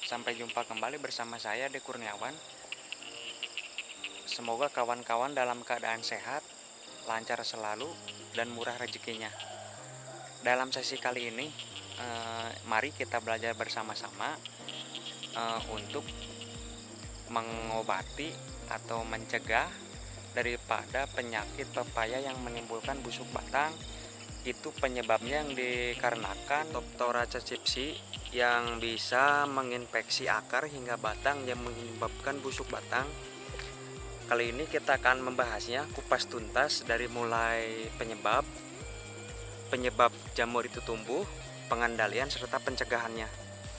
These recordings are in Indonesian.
Sampai jumpa kembali bersama saya De Kurniawan. Semoga kawan-kawan dalam keadaan sehat, lancar selalu, dan murah rezekinya. Dalam sesi kali ini, mari kita belajar bersama-sama untuk mengobati atau mencegah daripada penyakit pepaya yang menimbulkan busuk batang. Itu penyebabnya yang dikarenakan Phytophthora calypsi yang bisa menginfeksi akar hingga batang yang menyebabkan busuk batang. Kali ini kita akan membahasnya kupas tuntas dari mulai penyebab jamur itu tumbuh, pengendalian serta pencegahannya.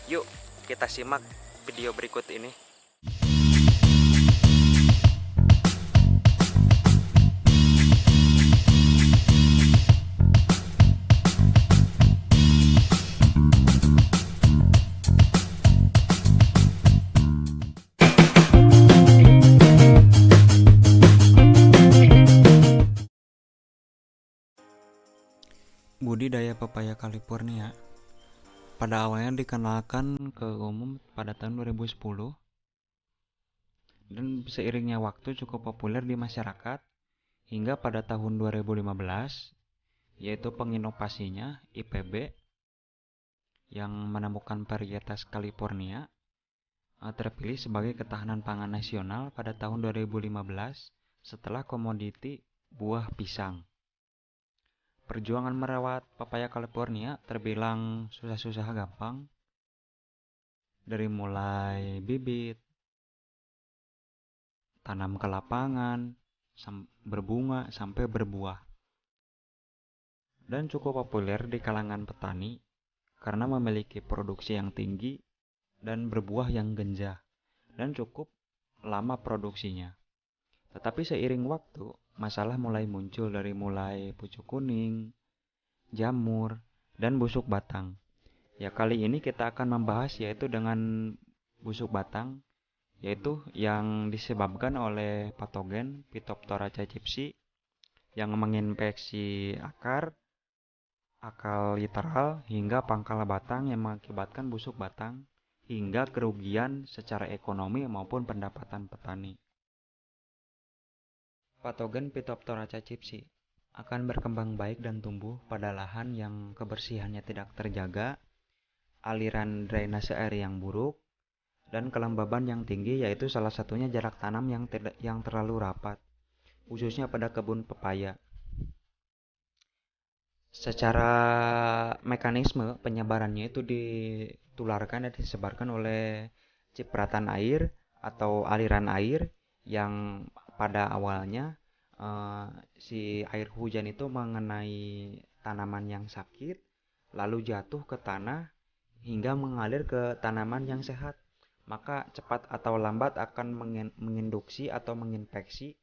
Yuk, kita simak video berikut ini. Budidaya pepaya California pada awalnya dikenalkan ke umum pada tahun 2010 dan seiringnya waktu cukup populer di masyarakat hingga pada tahun 2015, yaitu penginovasinya IPB yang menemukan varietas California terpilih sebagai ketahanan pangan nasional pada tahun 2015 setelah komoditi buah pisang. Perjuangan merawat pepaya California terbilang susah-susah gampang, dari mulai bibit, tanam ke lapangan, berbunga sampai berbuah. Dan cukup populer di kalangan petani karena memiliki produksi yang tinggi dan berbuah yang genjah dan cukup lama produksinya. Tetapi seiring waktu, masalah mulai muncul dari mulai pucuk kuning, jamur, dan busuk batang. Ya, kali ini kita akan membahas yaitu dengan busuk batang, yaitu yang disebabkan oleh patogen Phytophthora calypsi yang menginfeksi akar literal hingga pangkal batang yang mengakibatkan busuk batang hingga kerugian secara ekonomi maupun pendapatan petani. Patogen Phytophthora calypsi akan berkembang baik dan tumbuh pada lahan yang kebersihannya tidak terjaga, aliran drainase air yang buruk, dan kelembaban yang tinggi, yaitu salah satunya jarak tanam yang terlalu rapat, khususnya pada kebun pepaya. Secara mekanisme penyebarannya itu ditularkan dan disebarkan oleh cipratan air atau aliran air yang pada awalnya si air hujan itu mengenai tanaman yang sakit lalu jatuh ke tanah hingga mengalir ke tanaman yang sehat, maka cepat atau lambat akan menginduksi atau menginfeksi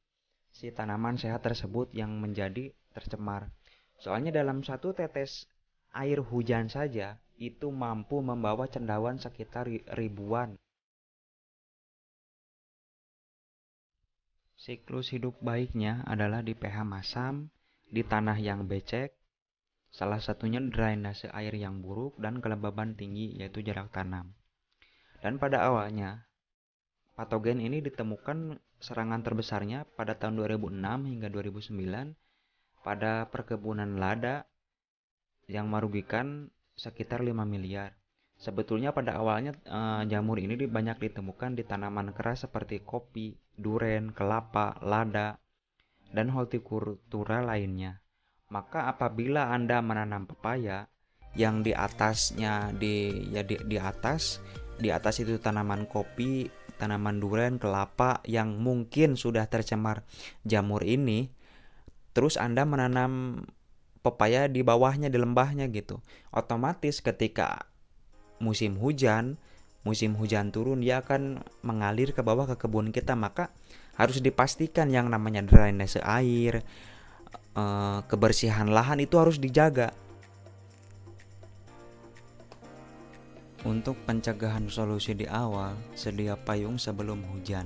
si tanaman sehat tersebut yang menjadi tercemar. Soalnya dalam satu tetes air hujan saja itu mampu membawa cendawan sekitar ribuan. Siklus hidup baiknya adalah di pH masam, di tanah yang becek, salah satunya drainase air yang buruk dan kelembaban tinggi yaitu jarak tanam. Dan pada awalnya, patogen ini ditemukan serangan terbesarnya pada tahun 2006 hingga 2009 pada perkebunan lada yang merugikan sekitar 5 miliar. Sebetulnya pada awalnya jamur ini banyak ditemukan di tanaman keras seperti kopi, duren, kelapa, lada, dan hortikultura lainnya. Maka apabila Anda menanam pepaya yang di atasnya di atas itu tanaman kopi, tanaman duren, kelapa yang mungkin sudah tercemar jamur ini, terus Anda menanam pepaya di bawahnya, di lembahnya gitu, otomatis ketika musim hujan turun dia akan mengalir ke bawah ke kebun kita. Maka harus dipastikan yang namanya drainase air, kebersihan lahan itu harus dijaga. Untuk pencegahan solusi di awal, sedia payung sebelum hujan.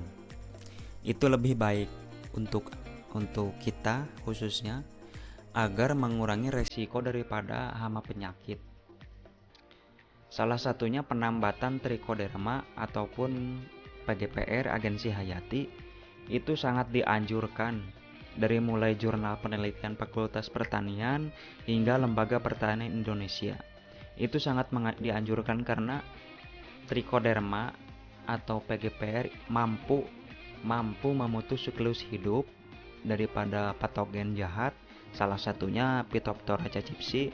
Itu lebih baik untuk kita khususnya agar mengurangi resiko daripada hama penyakit. Salah satunya penambatan trichoderma ataupun PGPR agensi hayati itu sangat dianjurkan dari mulai jurnal penelitian Fakultas Pertanian hingga Lembaga Pertanian Indonesia. Itu sangat dianjurkan karena trichoderma atau PGPR mampu memutus siklus hidup daripada patogen jahat, salah satunya Phytophthora cacipsy.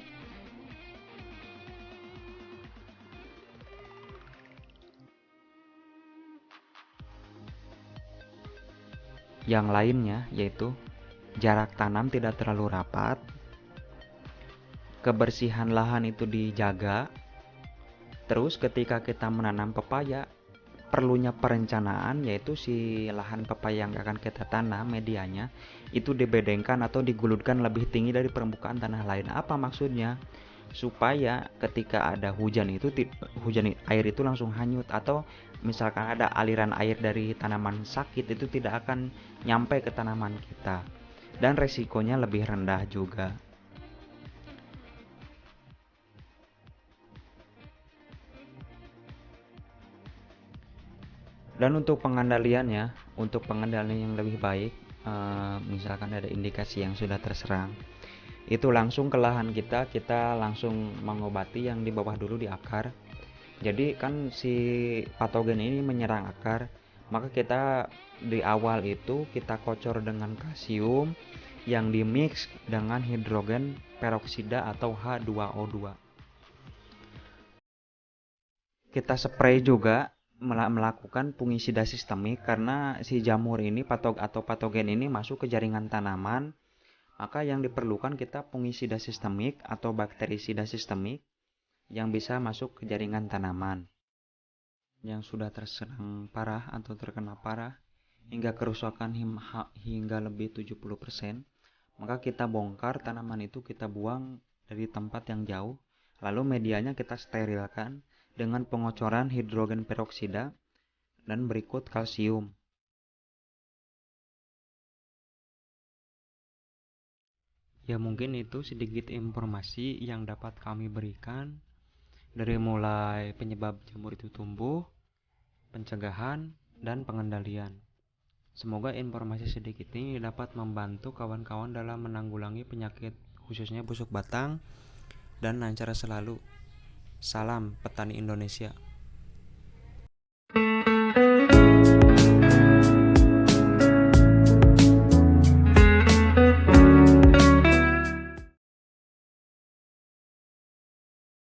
Yang lainnya yaitu jarak tanam tidak terlalu rapat, kebersihan lahan itu dijaga, terus ketika kita menanam pepaya perlunya perencanaan, yaitu si lahan pepaya yang akan kita tanam medianya itu dibedengkan atau digulurkan lebih tinggi dari permukaan tanah lain. Apa maksudnya? Supaya ketika ada hujan air itu langsung hanyut, atau misalkan ada aliran air dari tanaman sakit itu tidak akan nyampe ke tanaman kita dan resikonya lebih rendah juga. Dan untuk pengendalian yang lebih baik, misalkan ada indikasi yang sudah terserang, itu langsung ke lahan kita langsung mengobati yang di bawah dulu di akar. Jadi kan si patogen ini menyerang akar, maka kita di awal itu kita kocor dengan kalsium yang dimix dengan hidrogen peroksida atau H2O2. Kita spray juga melakukan fungisida sistemik karena si jamur ini patogen ini masuk ke jaringan tanaman, maka yang diperlukan kita fungisida sistemik atau bakterisida sistemik yang bisa masuk ke jaringan tanaman yang sudah terserang parah atau terkena parah hingga kerusakan hingga lebih 70%, maka kita bongkar tanaman itu, kita buang dari tempat yang jauh, lalu medianya kita sterilkan dengan pengocoran hidrogen peroksida dan berikut kalsium. Ya mungkin itu sedikit informasi yang dapat kami berikan dari mulai penyebab jamur itu tumbuh, pencegahan, dan pengendalian. Semoga informasi sedikit ini dapat membantu kawan-kawan dalam menanggulangi penyakit khususnya busuk batang, dan lancar selalu. Salam petani Indonesia.